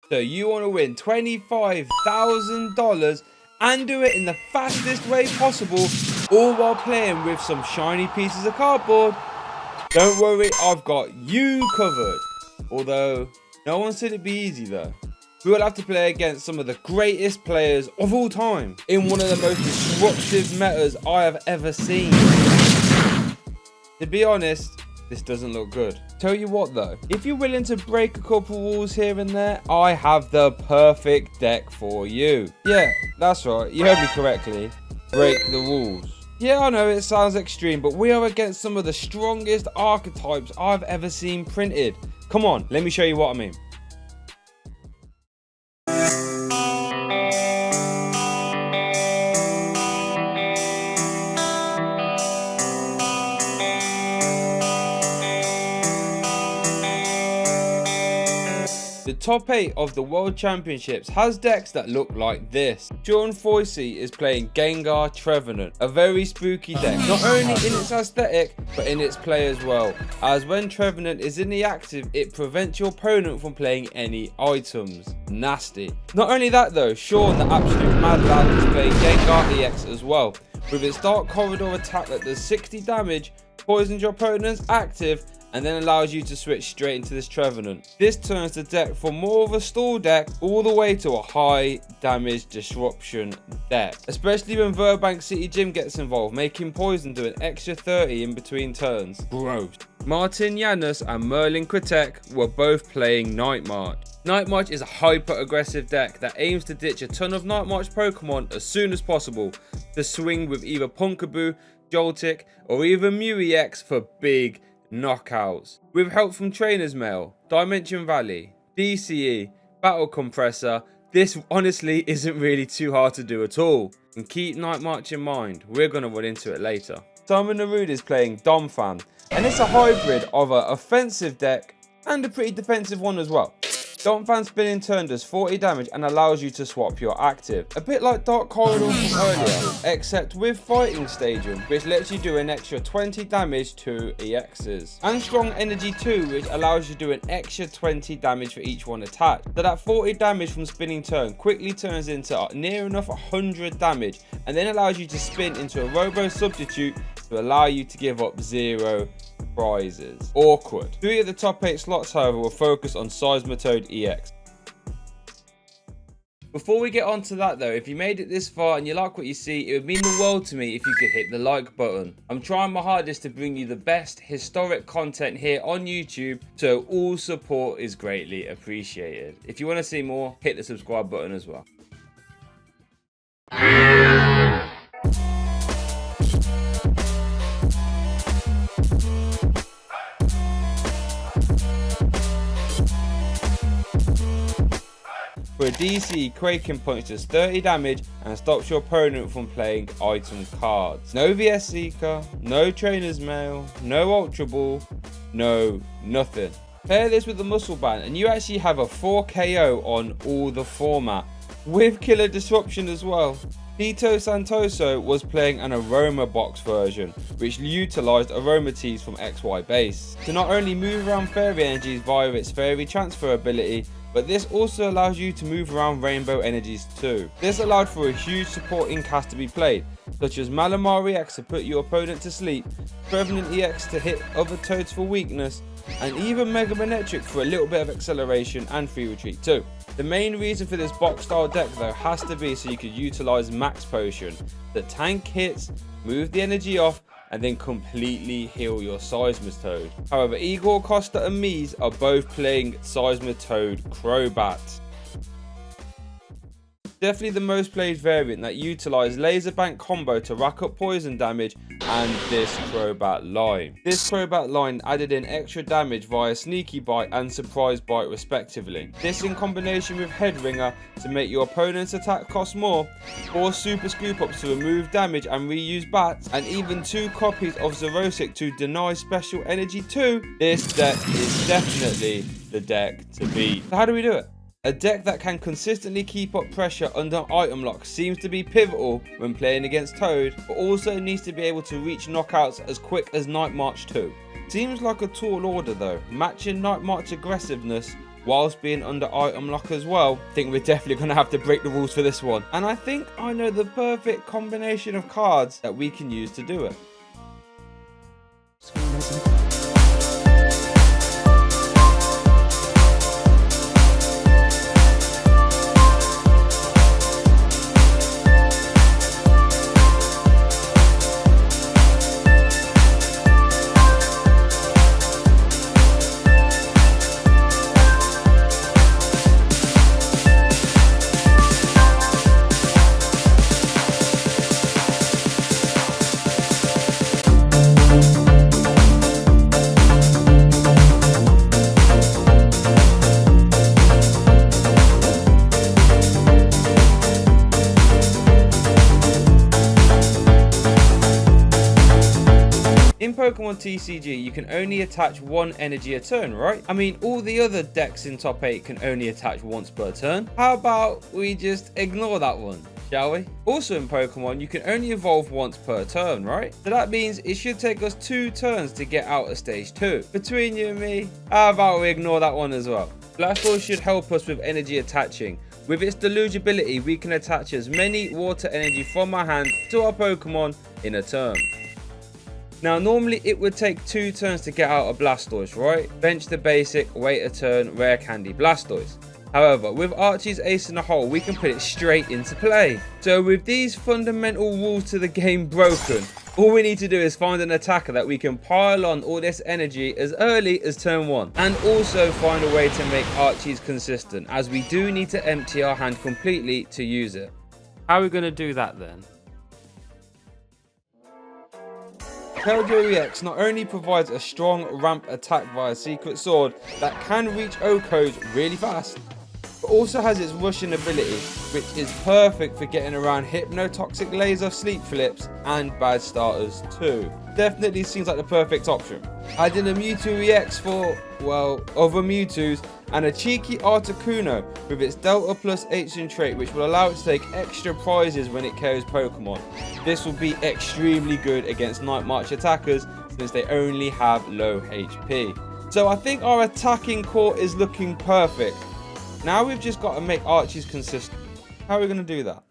So you want to win $25,000 and do it in the fastest way possible, all while playing with some shiny pieces of cardboard? Don't worry, I've got you covered. Although, no one said it'd be easy though. We will have to play against some of the greatest players of all time in one of the most disruptive metas I have ever seen. To be honest, this doesn't look good. Tell you what though, if you're willing to break a couple rules here and there, I have the perfect deck for you. Yeah, that's right, you heard me correctly. Break the rules. Yeah, I know it sounds extreme, but we are against some of the strongest archetypes I've ever seen printed. Come on, let me show you what I mean. The top 8 of the World Championships has decks that look like this. Sean Foisey is playing Gengar Trevenant, a very spooky deck, not only in its aesthetic, but in its play as well, as when Trevenant is in the active, it prevents your opponent from playing any items. Nasty. Not only that though, Sean, the absolute mad lad, is playing Gengar EX as well, with its Dark Corridor attack that does 60 damage, poisons your opponent's active, and then allows you to switch straight into this Trevenant. This turns the deck from more of a stall deck all the way to a high damage disruption deck, especially when Verbank City Gym gets involved, making poison do an extra 30 in between turns. Gross. Martin Janus and Merlin Kritek were both playing Night March. Night March is a hyper aggressive deck that aims to ditch a ton of Night March Pokemon as soon as possible to swing with either Punkaboo, Joltik, or even Mew EX for big knockouts. With help from Trainer's Mail, Dimension Valley, DCE, Battle Compressor, this honestly isn't really too hard to do at all. And keep Night March in mind, we're going to run into it later. Simon Narud is playing Domfan, and it's a hybrid of an offensive deck and a pretty defensive one as well. Domfan spinning turn does 40 damage and allows you to swap your active. A bit like Dark Corridor from earlier, except with Fighting Stadium, which lets you do an extra 20 damage to EXs. And Strong Energy 2, which allows you to do an extra 20 damage for each one attached. So that 40 damage from spinning turn quickly turns into near enough 100 damage, and then allows you to spin into a Robo Substitute to allow you to give up 0 prizes. Awkward. 3 of the top 8 slots, however, will focus on Seismitoad EX. Before we get on to that though, if you made it this far and you like what you see, it would mean the world to me if you could hit the like button. I'm trying my hardest to bring you the best historic content here on YouTube, so all support is greatly appreciated. If you want to see more, hit the subscribe button as well. For a DC, Quaking Punch does 30 damage and stops your opponent from playing item cards. No VS Seeker, no Trainer's Mail, no Ultra Ball, no nothing. Pair this with the Muscle Band and you actually have a 4 KO on all the format, with Killer Disruption as well. Tito Santoso was playing an Aroma Box version, which utilised Aroma Teas from XY base to not only move around Fairy Energies via its Fairy Transfer ability, but this also allows you to move around Rainbow Energies too. This allowed for a huge supporting cast to be played, such as Malamar EX to put your opponent to sleep, Trevenant EX to hit other Toads for weakness, and even Mega Manetric for a little bit of acceleration and free retreat too. The main reason for this box style deck though has to be so you could utilise Max Potion. The tank hits, move the energy off, and then completely heal your Seismitoad. However, Igor Costa and Mies are both playing Seismitoad Crobat. Definitely the most played variant that utilised Laser Bank combo to rack up poison damage and this Crobat line. This Crobat line added in extra damage via Sneaky Bite and Surprise Bite respectively. This in combination with Head Ringer to make your opponent's attack cost more, 4 Super Scoop Ups to remove damage and reuse bats, and even 2 copies of Xerosic to deny special energy too. This deck is definitely the deck to beat. So how do we do it? A deck that can consistently keep up pressure under item lock seems to be pivotal when playing against Toad, but also needs to be able to reach knockouts as quick as Night March too. Seems like a tall order though, matching Night March aggressiveness whilst being under item lock as well. I think we're definitely going to have to break the rules for this one. And I think I know the perfect combination of cards that we can use to do it. In Pokemon TCG, you can only attach one energy a turn, right? I mean, all the other decks in top 8 can only attach once per turn. How about we just ignore that one, shall we? Also in Pokemon, you can only evolve once per turn, right? So that means it should take us 2 turns to get out of stage 2. Between you and me, how about we ignore that one as well? Blastoise should help us with energy attaching. With its deluge ability, we can attach as many water energy from our hand to our Pokemon in a turn. Now, normally it would take 2 turns to get out of Blastoise, right? Bench the basic, wait a turn, rare candy Blastoise. However, with Archie's ace in the hole, we can put it straight into play. So with these fundamental rules to the game broken, all we need to do is find an attacker that we can pile on all this energy as early as turn 1. And also find a way to make Archie's consistent, as we do need to empty our hand completely to use it. How are we going to do that then? Keldeo EX not only provides a strong ramp attack via Secret Sword that can reach O-codes really fast, but also has its rushing ability, which is perfect for getting around Hypnotoxic Laser Sleep Flips and bad starters too. Definitely seems like the perfect option. Adding a Mewtwo EX for, well, other Mewtwo's, and a cheeky Articuno with its Delta Plus Ancient trait, which will allow it to take extra prizes when it carries Pokemon. This will be extremely good against Night March attackers since they only have low HP. So I think our attacking core is looking perfect. Now we've just got to make Archie's consistent. How are we going to do that?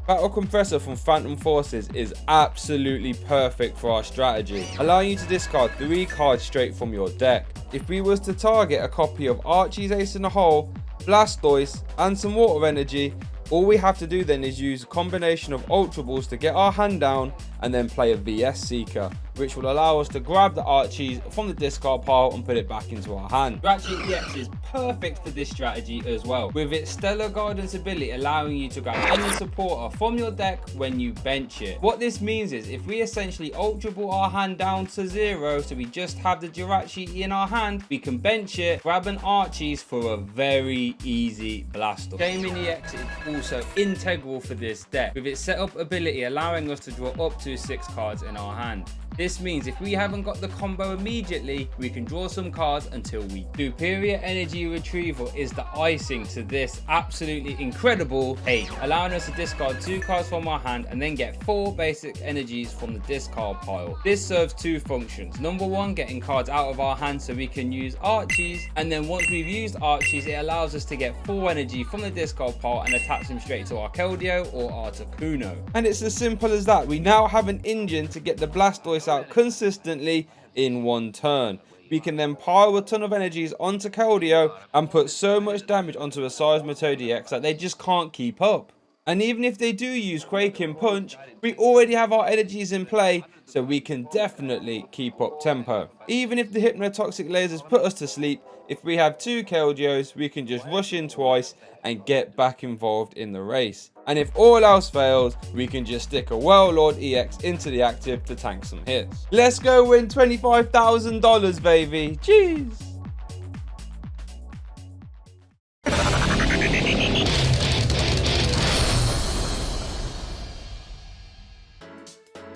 Battle Compressor from Phantom Forces is absolutely perfect for our strategy, allowing you to discard 3 cards straight from your deck. If we was to target a copy of Archie's Ace in the Hole, Blastoise and some water energy, all we have to do then is use a combination of Ultra Balls to get our hand down and then play a VS Seeker, which will allow us to grab the Archies from the discard pile and put it back into our hand. Ratchet EX is perfect for this strategy as well, with its Stellar Guidance ability allowing you to grab any supporter from your deck when you bench it. What this means is if we essentially Ultra Ball our hand down to 0, so we just have the Jirachi in our hand, we can bench it, grab an Archies for a very easy Blastoise. Gaming EX is also integral for this deck, with its setup ability allowing us to draw up to 6 cards in our hand. This means if we haven't got the combo immediately, we can draw some cards until we do. Superior Energy Retrieval is the icing to this absolutely incredible 8, allowing us to discard 2 cards from our hand and then get 4 basic energies from the discard pile. This serves 2 functions. Number 1, getting cards out of our hand so we can use Archies, and then once we've used Archies, it allows us to get 4 energy from the discard pile and attach them straight to our Keldeo or Articuno. And it's as simple as that. We now have an engine to get the Blastoise out consistently in 1 turn. We can then pile a ton of energies onto Keldeo and put so much damage onto a Seismitoad EX that they just can't keep up. And even if they do use Quaking Punch, we already have our energies in play, so we can definitely keep up tempo. Even if the Hypnotoxic Lasers put us to sleep, if we have 2 Keldeos, we can just rush in twice and get back involved in the race. And if all else fails, we can just stick a Warlord EX into the active to tank some hits. Let's go win $25,000, baby. Jeez.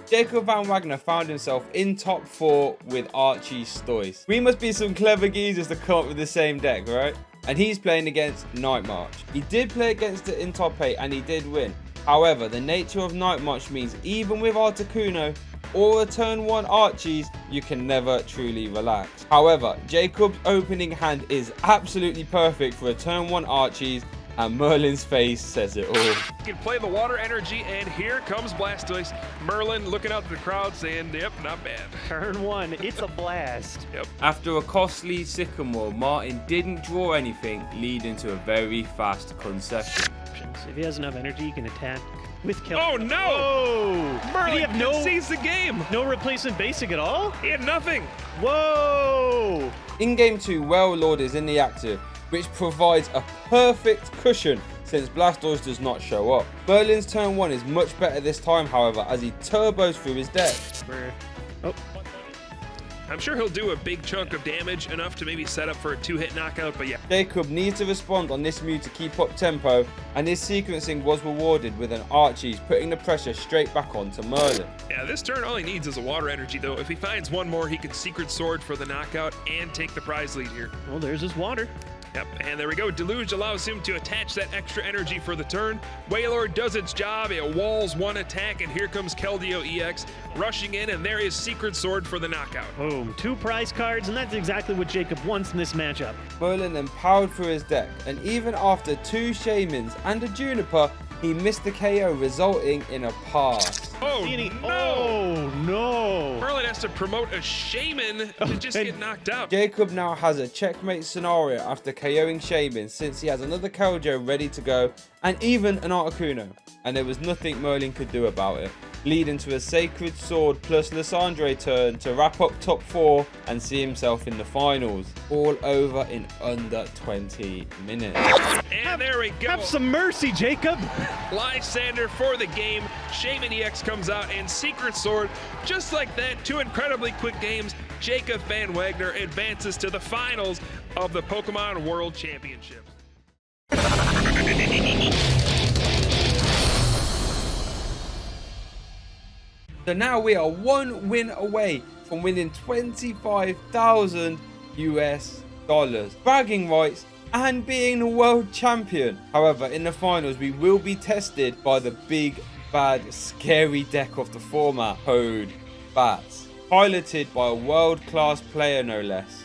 Jacob Van Wagner found himself in top 4 with Archie Stoice. We must be some clever geezers to come up with the same deck, right? And he's playing against Night March. He did play against it in top 8 and he did win. However, the nature of Night March means even with Articuno, or a turn 1 Archies, you can never truly relax. However, Jacob's opening hand is absolutely perfect for a turn 1 Archies, and Merlin's face says it all. You can play the water energy, and here comes Blastoise. Merlin looking out at the crowd saying, yep, not bad. Turn 1, it's a blast. Yep. After a costly Sycamore, Martin didn't draw anything, leading to a very fast concession. If he has enough energy, he can attack with kill. Oh no! Whoa! Merlin Did he have concedes the game. no replacement basic at all? He had nothing. Whoa! In game 2, Warlord is in the active, which provides a perfect cushion since Blastoise does not show up. Merlin's turn 1 is much better this time, however, as he turbos through his deck. Oh. I'm sure he'll do a big chunk of damage, enough to maybe set up for a 2-hit knockout, but yeah. Jacob needs to respond on this Mew to keep up tempo, and his sequencing was rewarded with an Archie's, putting the pressure straight back onto Merlin. Yeah, this turn all he needs is a water energy, though. If he finds one more, he can Secret Sword for the knockout and take the prize lead here. Well, there's his water. Yep, and there we go. Deluge allows him to attach that extra energy for the turn. Wailord does its job. It walls one attack, and here comes Keldeo EX rushing in, and there is Secret Sword for the knockout. Boom. 2 prize cards, and that's exactly what Jacob wants in this matchup. Merlin then powered through his deck, and even after 2 Shamans and a Juniper, he missed the KO, resulting in a pass. Oh, no! Oh, no! Merlin has to promote a Shaman to just get knocked out. Jacob now has a checkmate scenario after KOing Shaman, since he has another Keldeo ready to go, and even an Articuno, and there was nothing Merlin could do about it, leading to a Sacred Sword plus Lysandre turn to wrap up top 4 and see himself in the finals, all over in under 20 minutes. And there we go. Have some mercy, Jacob! Lysander for the game. Shaman EX comes out and Secret Sword. Just like that, 2 incredibly quick games. Jacob Van Wagner advances to the finals of the Pokemon World Championship. So now we are 1 win away from winning $25,000 US, bragging rights, and being the world champion. However, in the finals, we will be tested by the big, bad, scary deck of the format, Code Bats, piloted by a world-class player no less,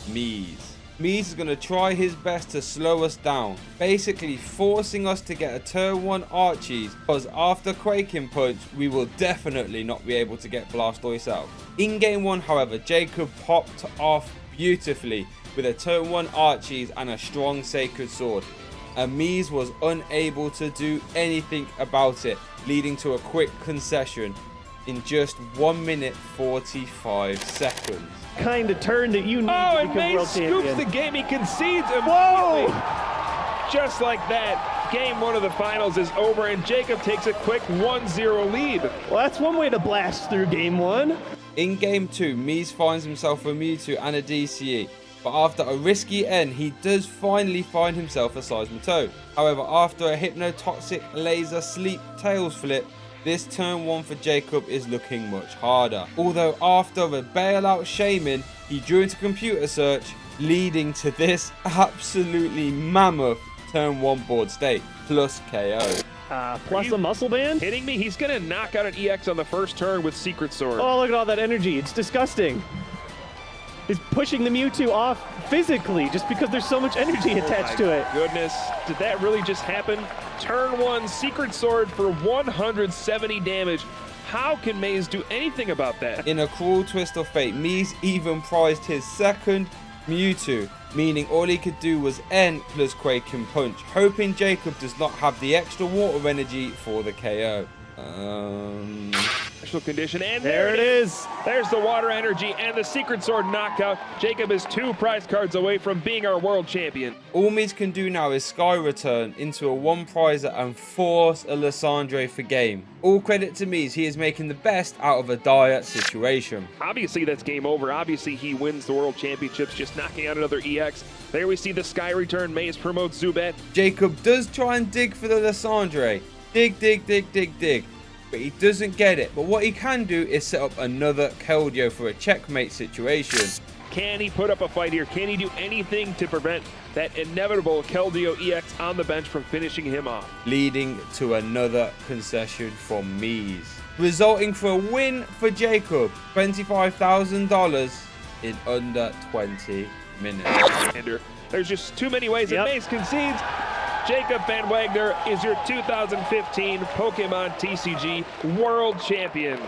Mies. Mies is going to try his best to slow us down, basically forcing us to get a turn 1 Archies, because after Quaking Punch, we will definitely not be able to get Blastoise out. In game 1, however, Jacob popped off beautifully with a turn 1 Archies and a strong Sacred Sword, and Mies was unable to do anything about it, leading to a quick concession in just 1 minute 45 seconds. Kind of turn that you need Oh, to and become Maze world scoops champion. the game. He concedes immediately. Whoa! Just like that, game 1 of the finals is over, and Jacob takes a quick 1-0 lead. Well, that's one way to blast through game 1. In game 2, Mies finds himself a Mewtwo and a DCE, but after a risky end, he does finally find himself a Seismitoad. However, after a Hypnotoxic Laser Sleep Tails flip, this turn 1 for Jacob is looking much harder. Although after a bailout Shaman, he drew into computer search, leading to this absolutely mammoth turn 1 board state, plus KO. Plus a muscle band? Hitting me? He's going to knock out an EX on the first turn with Secret Sword. Oh, look at all that energy. It's disgusting. He's pushing the Mewtwo off physically just because there's so much energy attached to it. Goodness, did that really just happen? Turn 1 Secret Sword for 170 damage. How can Maze do anything about that? In a cruel twist of fate, Mies even prized his second Mewtwo, meaning all he could do was N plus Quaking Punch, hoping Jacob does not have the extra water energy for the KO. Special condition, and There it is. There's the water energy and the Secret Sword knockout. Jacob is 2 prize cards away from being our world champion. All Mies can do now is Sky Return into a 1 prizer and force a Lysandre for game. All credit to Mies, he is making the best out of a dire situation. Obviously, that's game over. Obviously, he wins the world championships, just knocking out another EX. There we see the Sky Return. Maze promotes Zubat. Jacob does try and dig for the Lysandre. Dig. But he doesn't get it. But what he can do is set up another Keldeo for a checkmate situation. Can he put up a fight here? Can he do anything to prevent that inevitable Keldeo EX on the bench from finishing him off? Leading to another concession from Mies. resulting for a win for Jacob. $25,000 in under 20 minutes. There's just too many ways that Mace concedes. Jacob Van Wagner is your 2015 Pokemon TCG World Champion.